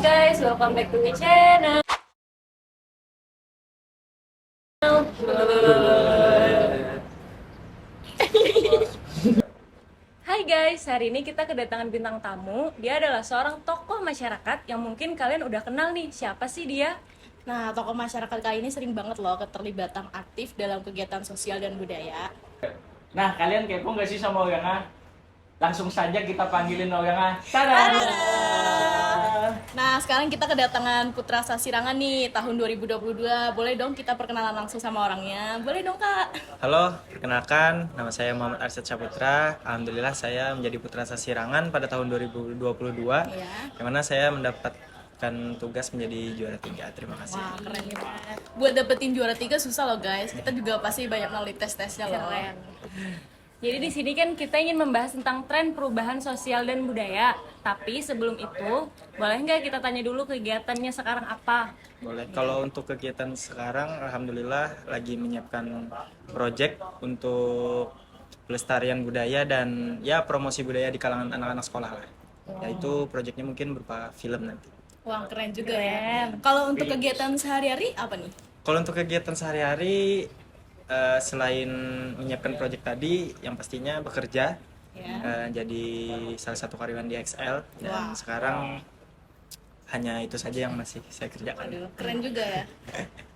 guys, welcome back to my channel. Hai guys, hari ini kita kedatangan bintang tamu. Dia adalah seorang tokoh masyarakat yang mungkin kalian udah kenal nih. Siapa sih dia? Nah, tokoh masyarakat kali ini sering banget loh keterlibatan aktif dalam kegiatan sosial dan budaya. Nah, kalian kepo nggak sih sama Oyanga? Langsung saja kita panggilin Oyanga. Tada! Nah, sekarang kita kedatangan Putra Sasirangan nih, tahun 2022. Boleh dong kita perkenalan langsung sama orangnya? Boleh dong, Kak? Halo, perkenalkan, nama saya Muhammad Arsyad Saputra. Alhamdulillah saya menjadi Putra Sasirangan pada tahun 2022, Iya. yang mana saya mendapatkan tugas menjadi juara 3. Terima kasih. Wah, keren banget. Buat dapetin juara 3 susah loh, guys. Kita juga pasti banyak melalui tes-tesnya loh. Keren. Jadi di sini kan kita ingin membahas tentang tren perubahan sosial dan budaya. Tapi sebelum itu, boleh nggak kita tanya dulu kegiatannya sekarang apa? Boleh. Kalau untuk kegiatan sekarang, alhamdulillah lagi menyiapkan project untuk pelestarian budaya dan ya promosi budaya di kalangan anak-anak sekolah lah. Yaitu projectnya mungkin berupa film nanti. Wah, keren juga ya. Kalau untuk kegiatan sehari-hari apa nih? Kalau untuk kegiatan sehari-hari, selain menyiapkan proyek tadi, yang pastinya bekerja, Ya. jadi salah satu karyawan di XL, dan Wah. sekarang hanya itu saja yang masih saya kerjakan. Aduh, keren juga ya.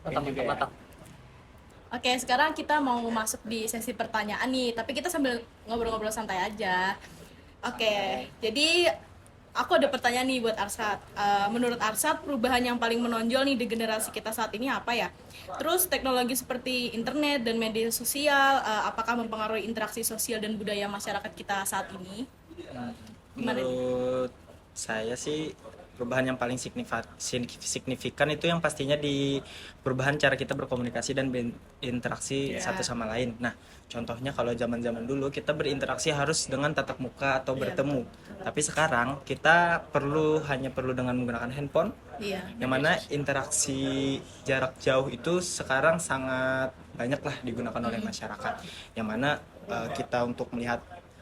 Mantap. Oke, sekarang kita mau masuk di sesi pertanyaan nih, tapi kita sambil ngobrol-ngobrol santai aja. Oke, jadi aku ada pertanyaan nih buat Arsad. Menurut Arsad, perubahan yang paling menonjol nih di generasi kita saat ini apa ya? Terus teknologi seperti internet dan media sosial, apakah mempengaruhi interaksi sosial dan budaya masyarakat kita saat ini? Gimana nih? Menurut saya sih perubahan yang paling signifikan itu yang pastinya di perubahan cara kita berkomunikasi dan berinteraksi satu sama lain. Nah, contohnya kalau zaman-zaman dulu kita berinteraksi harus dengan tatap muka atau bertemu. Tapi sekarang kita hanya perlu dengan menggunakan handphone. Iya. Yang mana interaksi jarak jauh itu sekarang sangat banyak lah digunakan oleh masyarakat. Yang mana kita untuk melihat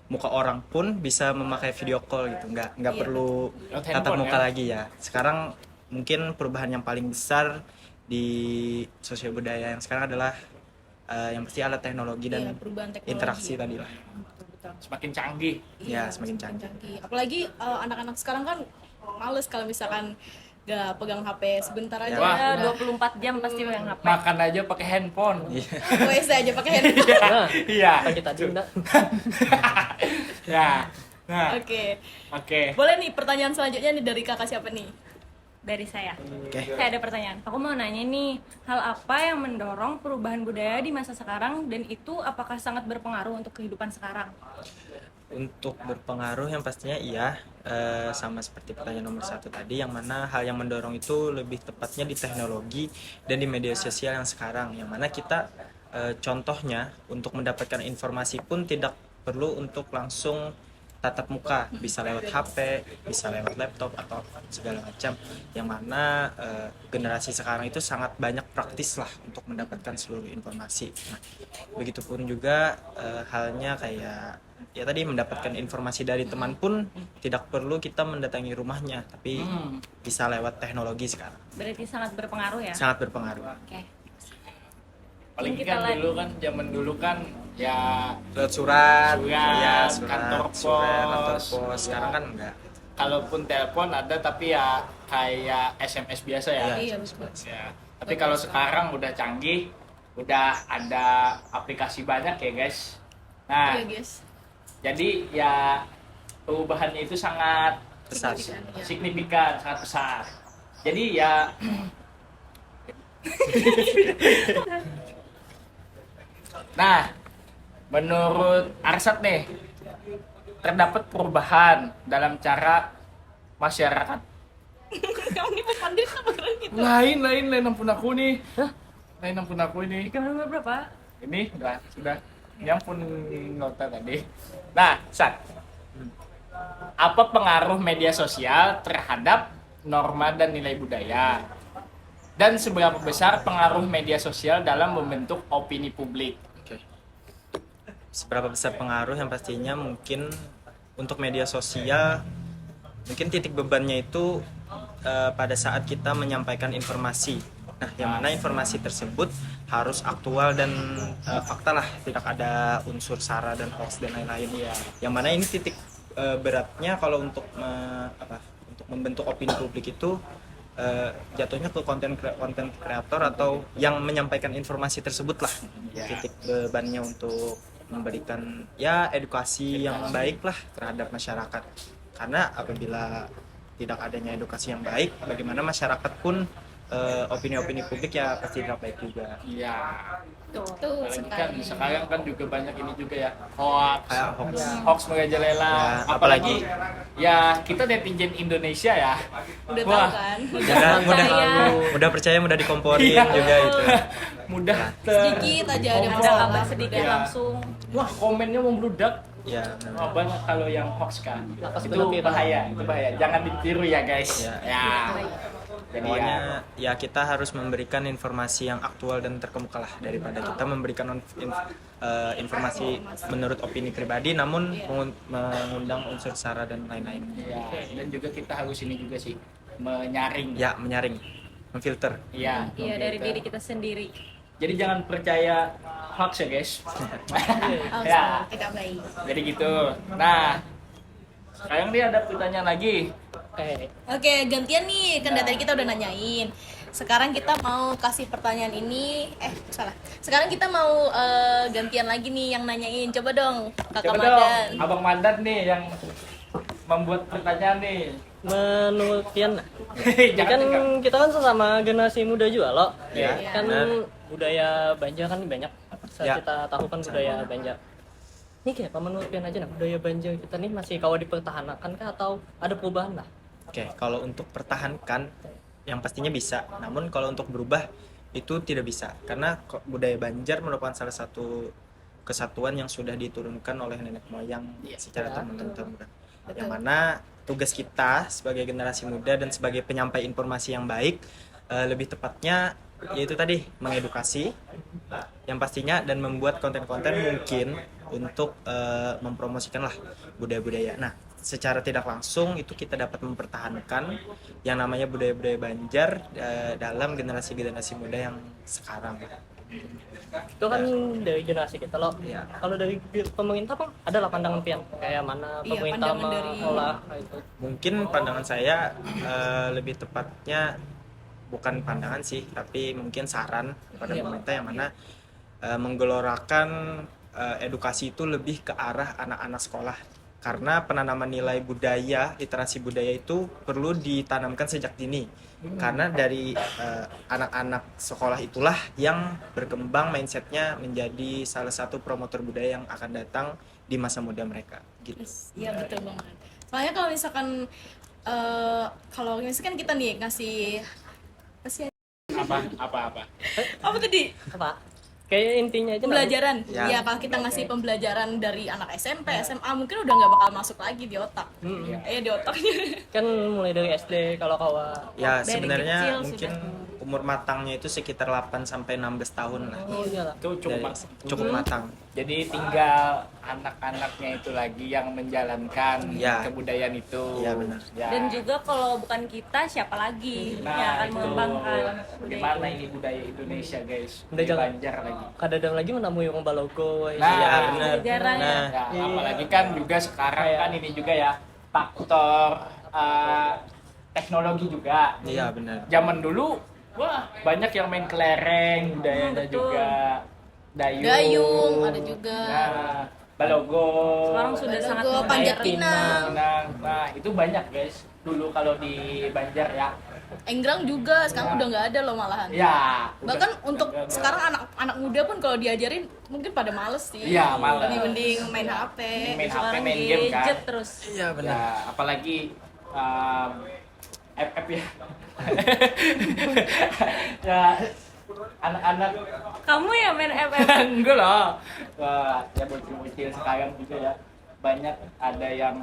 muka orang pun bisa memakai video call gitu, nggak perlu Lewat tatap handphone, muka ya? lagi ya. Sekarang mungkin perubahan yang paling besar di sosial budaya yang sekarang adalah yang pasti alat teknologi Iya, dan perubahan teknologi. interaksi tadi lah. Semakin canggih. Ya, semakin canggih. Apalagi anak-anak sekarang kan males kalau misalkan gak pegang HP sebentar aja. Wah. Ya, udah 24 jam pasti pegang HP. Makan aja pakai handphone. WC aja pakai handphone. Iya. Kita juga. Ya. Nah, Oke. oke. Boleh nih pertanyaan selanjutnya nih dari kakak siapa nih? Dari saya. Oke. Saya ada pertanyaan. Aku mau nanya nih, hal apa yang mendorong perubahan budaya di masa sekarang dan itu apakah sangat berpengaruh untuk kehidupan sekarang? Untuk berpengaruh yang pastinya iya, sama seperti pertanyaan nomor 1 tadi, yang mana hal yang mendorong itu lebih tepatnya di teknologi dan di media sosial yang sekarang, yang mana kita contohnya untuk mendapatkan informasi pun tidak perlu untuk langsung tatap muka, bisa lewat HP, bisa lewat laptop atau segala macam, yang mana generasi sekarang itu sangat banyak praktis lah untuk mendapatkan seluruh informasi. Nah, begitupun juga halnya kayak ya tadi mendapatkan informasi dari teman pun tidak perlu kita mendatangi rumahnya, tapi bisa lewat teknologi sekarang. Berarti sangat berpengaruh ya? Sangat berpengaruh. Oke. Apalagi Kita kan lagi. dulu kan zaman dulu kan ya Lewat surat, Surat, ya kantor kantor pos. pos. Sekarang kan enggak. kalaupun telepon ada tapi ya kayak SMS biasa ya. Iya, betul. Ya. Tapi kalau sekarang udah canggih, udah ada aplikasi banyak ya guys. Nah, Iya, guys. jadi ya perubahannya itu sangat Besar. signifikan, sangat besar. Jadi ya nah, menurut Arsad nih, terdapat perubahan dalam cara masyarakat. Kamu nih pandai apa keren gitu? Lain ampun aku nih. Lain ampun aku ini. Nomor berapa? Ini sudah. Yang pun nota tadi. Nah, Sat. Apa pengaruh media sosial terhadap norma dan nilai budaya? Dan seberapa besar pengaruh media sosial dalam membentuk opini publik? Oke. Seberapa besar pengaruh yang pastinya mungkin untuk media sosial, mungkin titik bebannya itu pada saat kita menyampaikan informasi. Nah, yang mana informasi tersebut harus aktual dan fakta lah, tidak ada unsur sara dan hoax dan lain-lain. Yang mana ini titik beratnya kalau untuk untuk membentuk opini publik itu jatuhnya ke konten kreator atau yang menyampaikan informasi tersebut lah. Titik bebannya untuk memberikan ya edukasi yang baik lah terhadap masyarakat. Karena apabila tidak adanya edukasi yang baik, bagaimana masyarakat pun opini-opini publik ya pasti tidak baik juga. Iya. Tuh, Apalagi kan sekarang kan juga banyak ini juga ya, hoax, Kayak hoax. hoax merajalela. Ya, Apalagi ya kita netizen Indonesia ya. udah Wah, tahu kan. Mudah percaya, mudah dikomporin Iya. juga itu. mudah Sedikit aja ada Ada masalah. kabar sedikit Iya. langsung. Wah, komennya membludak. Ya, Oh, banyak kalau yang hoax kan. Pasti Itu benar-benar. bahaya, itu bahaya. Jangan ditiru ya guys. Ya. Ya. Jadi ya, pokoknya ya kita harus memberikan informasi yang aktual dan terkemuka lah daripada kita memberikan informasi menurut opini pribadi namun mengundang unsur sara dan lain-lain. ya. Dan juga kita harus ini juga sih menyaring. Ya, menyaring, memfilter. Iya. Iya, dari diri kita sendiri. Jadi jangan percaya hoax ya guys. Ya. Ya. Tidak baik. Jadi gitu. Nah, sekarang dia ada pertanyaan lagi. Oke, gantian nih. Kan dari tadi kita udah nanyain. Sekarang kita mau kasih pertanyaan ini. Salah. Sekarang kita mau gantian lagi nih yang nanyain. Coba dong, Kakak Coba Madan. dong, Abang Madan nih yang membuat pertanyaan nih. Menurut Pian, Jangan kan dekat. kita kan sesama generasi muda juga loh. Ya, Kan benar. budaya Banjar kan banyak. Saat Ya. kita tahu kan budaya Banjar. Ini kayak apa menurut Pian aja nah, budaya Banjar kita nih masih kawat dipertahankan kah atau ada perubahan lah? Oke, kalau untuk pertahankan yang pastinya bisa. Namun kalau untuk berubah itu tidak bisa karena budaya Banjar merupakan salah satu kesatuan yang sudah diturunkan oleh nenek moyang secara turun-temurun. Yang mana tugas kita sebagai generasi muda dan sebagai penyampai informasi yang baik lebih tepatnya yaitu tadi mengedukasi yang pastinya dan membuat konten-konten mungkin untuk mempromosikan lah budaya-budaya. Nah, secara tidak langsung itu kita dapat mempertahankan yang namanya budaya-budaya Banjar dalam generasi-generasi muda yang sekarang. Itu kan dari generasi kita loh. Ya. Kalau dari pemerintah pun ada lah pandangan Pian kayak mana Iya, pemerintah pandangan dari- mengolah itu. Mungkin pandangan saya lebih tepatnya bukan pandangan sih, tapi mungkin saran kepada Iya. pemerintah yang mana menggelorakan edukasi itu lebih ke arah anak-anak sekolah. Karena penanaman nilai budaya, literasi budaya itu perlu ditanamkan sejak dini. Karena dari anak-anak sekolah itulah yang berkembang mindsetnya menjadi salah satu promotor budaya yang akan datang di masa muda mereka. Gitu. Iya, betul banget. Soalnya kalau misalkan kalau misalkan kita nih ngasih Apa? apa tadi? Apa? Kayak intinya aja Pembelajaran. Ya. Ya, kalau kita ngasih pembelajaran dari anak SMP, SMA mungkin udah nggak bakal masuk lagi di otak. Di otaknya. kan mulai dari SD kalau kawa. Ya, Dari sebenarnya kecil mungkin umur matangnya itu sekitar 8 sampai 16 tahun lah. Oh iyalah. Itu cukup Cukup matang. Jadi tinggal anak-anaknya itu lagi yang menjalankan Ya. kebudayaan itu. Ya, benar. Ya. Dan juga kalau bukan kita, siapa lagi yang Nah, akan itu mengembangkan bagaimana ini budaya Indonesia guys. Udah Budaya jangan. Banjar lagi. Kadang lagi menamui orang balogo. Nah, Iya, benar. Jarang. Nah, Ya, apalagi kan juga sekarang kan ini juga ya faktor teknologi juga. iya benar. Zaman dulu wah banyak yang main kelereng budayanya betul. juga. Dayung ada juga. Nah, balogo. Sekarang sudah sangat Balogo, modern. panjat pinang. Nah, itu banyak guys. Dulu kalau di Banjar ya. Enggrang juga sekarang udah nggak ada loh malahan. Ya. Bahkan udah- untuk udah- sekarang anak muda pun kalau diajarin mungkin pada males sih. Iya, males. Lebih mending main HP. main HP, Sekarang main game kan. gadget terus. Iya Ya, apalagi FF ya. Ya, anak-anak Kamu ya main FF? enggak lah. Wah, ya bocil-bocil sekarang juga ya. Banyak ada yang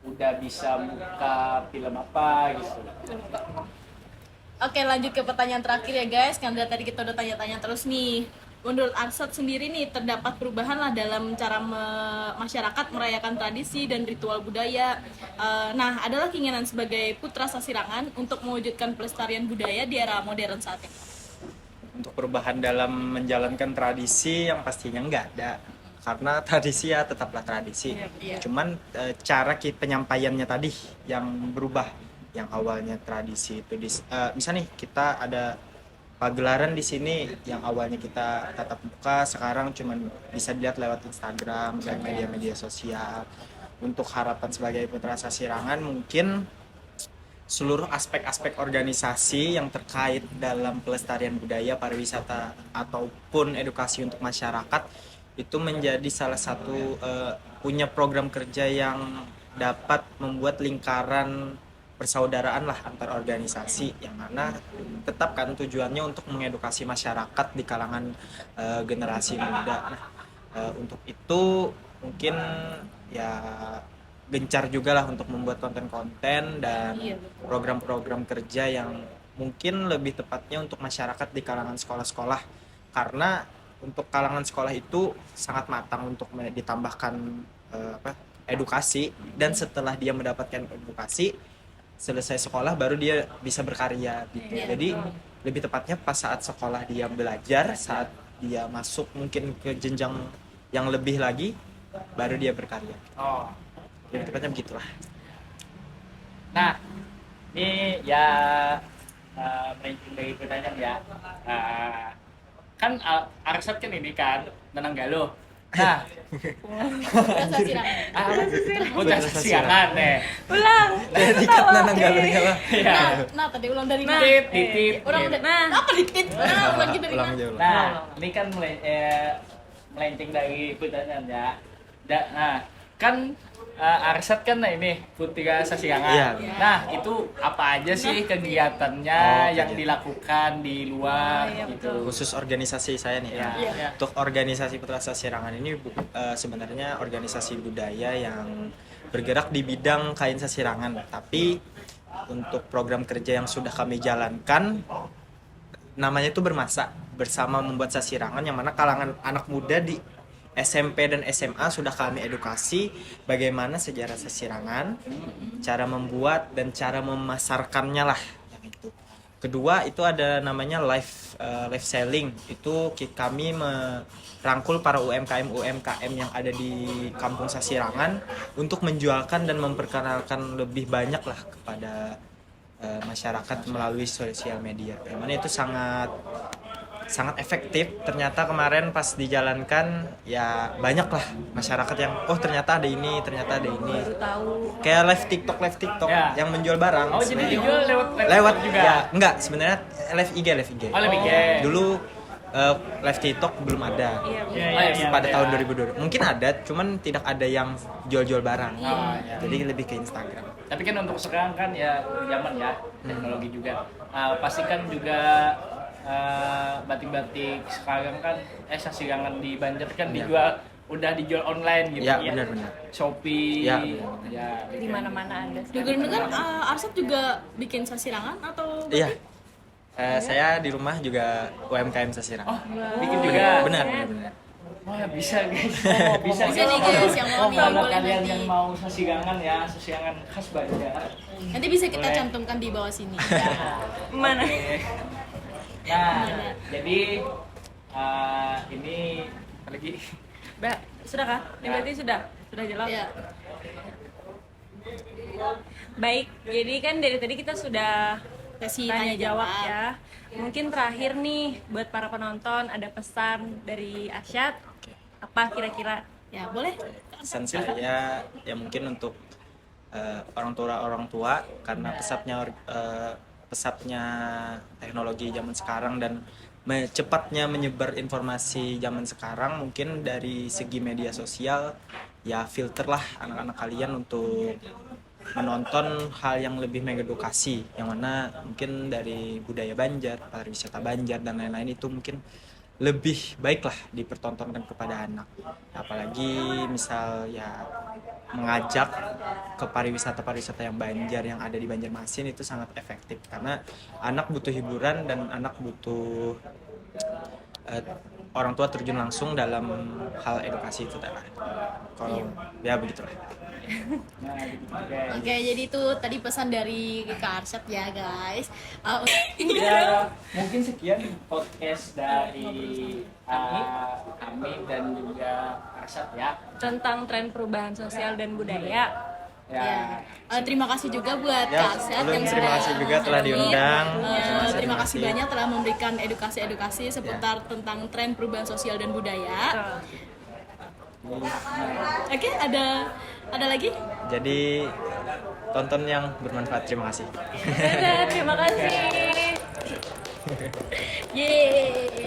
udah bisa buka film apa gitu. Oke, lanjut ke pertanyaan terakhir ya guys. Karena dari tadi kita udah tanya-tanya terus nih. menurut Arsat sendiri nih terdapat perubahan lah dalam cara masyarakat merayakan tradisi dan ritual budaya. Nah, adalah keinginan sebagai putra Sasirangan untuk mewujudkan pelestarian budaya di era modern saat ini. Untuk perubahan dalam menjalankan tradisi yang pastinya nggak ada, karena tradisi ya tetaplah tradisi. Iya. Cuman cara penyampaiannya tadi yang berubah, yang awalnya tradisi itu misalnya nih kita ada pagelaran di sini yang awalnya kita tatap muka, sekarang cuman bisa dilihat lewat Instagram dan media-media sosial. Untuk harapan sebagai putra Sasirangan mungkin seluruh aspek-aspek organisasi yang terkait dalam pelestarian budaya, pariwisata ataupun edukasi untuk masyarakat itu menjadi salah satu punya program kerja yang dapat membuat lingkaran persaudaraan lah antar organisasi, yang mana tetap kan tujuannya untuk mengedukasi masyarakat di kalangan generasi muda. Nah, untuk itu mungkin ya gencar juga lah untuk membuat konten-konten dan program-program kerja yang mungkin lebih tepatnya untuk masyarakat di kalangan sekolah-sekolah, karena untuk kalangan sekolah itu sangat matang untuk ditambahkan edukasi, dan setelah dia mendapatkan edukasi selesai sekolah baru dia bisa berkarya gitu. Jadi lebih tepatnya pas saat sekolah dia belajar, saat dia masuk mungkin ke jenjang yang lebih lagi baru dia berkarya. Oh, Lebih tepatnya begitulah. nah ini ya melenceng dari pertanyaan ya. Kan Arsat kan ini kan Nananggalo. Nah, Putra Sasirangan. putra Sasirangan nih. Ulang. Dikat Nananggalonya lah. Iya. Nah, tadi ulang dari mana? Titip, titip. Orang udah apa ditit? Ulang gitu dari Ulang mana? aja ulang. Nah, ini kan melenceng dari pertanyaan ya. Nah, kan Arsat kan ini Putra Sasirangan. Iya. Nah, itu apa aja sih kegiatannya yang kegiatan. dilakukan di luar gitu? Khusus organisasi saya nih ya. Iya. Untuk organisasi Putra Sasirangan ini sebenarnya organisasi budaya yang bergerak di bidang kain sasirangan. Tapi untuk program kerja yang sudah kami jalankan namanya itu Bermasa, bersama membuat sasirangan, yang mana kalangan anak muda di SMP dan SMA sudah kami edukasi bagaimana sejarah sasirangan, cara membuat dan cara memasarkannya lah yang itu. Kedua itu ada namanya live selling. Itu kami merangkul para UMKM yang ada di Kampung Sasirangan untuk menjualkan dan memperkenalkan lebih banyak lah kepada masyarakat melalui sosial media. Yang mana itu sangat efektif. Ternyata kemarin pas dijalankan ya banyak lah masyarakat yang ternyata ada ini Tahu. kayak live TikTok Ya. yang menjual barang. Oh, jadi Sebenarnya dijual lewat juga. ya enggak, sebenarnya live IG Oh, lebih dulu live TikTok belum ada. Iya, Iya, Pada iya. tahun 2020 mungkin ada, cuman tidak ada yang jual-jual barang. Oh, iya. Jadi lebih ke Instagram. Tapi kan untuk sekarang kan ya zaman ya teknologi juga. Pasti kan juga batik-batik sekarang kan Sasirangan di Banjar kan udah dijual online gitu Ya, ya. benar-benar. Shopee. Ya, Ya. Di mana-mana ada. Dengar-dengar Arsat juga bikin Sasirangan atau Iya. Saya di rumah juga UMKM Sasirangan. Oh, bikin juga. Benar. Wah, bisa guys. Bisa nih guys yang mau nih, Kalau boleh kalian nanti. yang mau Sasirangan ya, Sasirangan khas Banjar. nanti bisa kita Boleh. cantumkan di bawah sini. Mana? Oke. Nah, jadi ini apa lagi? Sudah kah? Ini berarti sudah jelas. Ya. Baik, jadi kan dari tadi kita sudah Sesi tanya tanya jawab jawab. ya. Mungkin terakhir nih buat para penonton ada pesan dari Arsyad. Apa kira-kira? Ya, boleh. Pesan saya ya mungkin untuk orang tua karena pesatnya teknologi zaman sekarang dan cepatnya menyebar informasi zaman sekarang, mungkin dari segi media sosial ya filterlah anak-anak kalian untuk menonton hal yang lebih mengedukasi, yang mana mungkin dari budaya Banjar, pariwisata Banjar dan lain-lain itu mungkin lebih baiklah dipertontonkan kepada anak. Apalagi misal ya mengajak ke pariwisata yang Banjar yang ada di Banjarmasin itu sangat efektif, karena anak butuh hiburan dan anak butuh orang tua terjun langsung dalam hal edukasi itu tadi. Kalau ya begitulah. Nah, gitu guys. Oke, jadi itu tadi pesan dari Kak Arsyad ya guys. Ya, mungkin sekian podcast dari kami dan juga Arsat ya. Tentang tren perubahan sosial dan budaya. Ya. Terima kasih juga buat Ya, Kak Arsyad belum yang terima kasih juga telah diundang. terima kasih banyak telah memberikan edukasi-edukasi seputar tentang tren perubahan sosial dan budaya. Oke, ada lagi? Jadi tonton yang bermanfaat. Terima kasih. Dadah, terima kasih. Yeay.